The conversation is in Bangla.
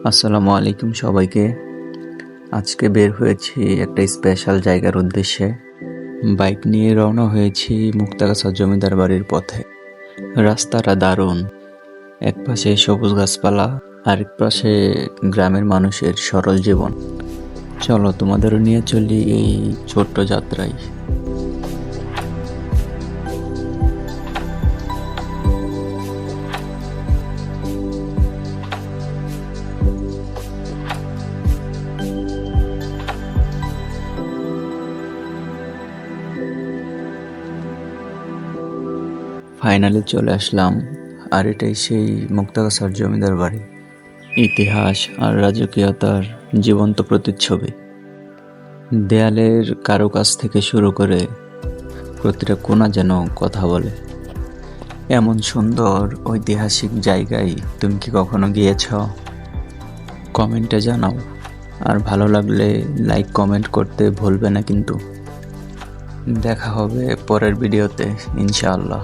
আসসালামু আলাইকুম সবাইকে। আজকে বের হয়েছি একটা স্পেশাল জায়গার উদ্দেশ্যে। বাইক নিয়ে রওনা হয়েছি মুক্তাগাছা জমিদার বাড়ির পথে। রাস্তাটা দারুণ, এক পাশে সবুজ গাছপালা, আরেক পাশে গ্রামের মানুষের সরল জীবন। চলো তোমাদেরও নিয়ে চলি এই ছোট্ট যাত্রায়। ফাইনালি চলে আসলাম, আর এটাই সেই মুক্তাগাছার জমিদার বাড়ি। ইতিহাস আর রাজকীয়তার জীবন্ত প্রতিচ্ছবি। দেয়ালের কারুকাজ থেকে শুরু করে প্রতিটা কোণা যেন কথা বলে। এমন সুন্দর ঐতিহাসিক জায়গায় তুমি কি কখনো গিয়েছ? কমেন্টে জানাও, আর ভালো লাগলে লাইক কমেন্ট করতে ভুলবে না কিন্তু। দেখা হবে পরের ভিডিওতে ইনশাআল্লাহ।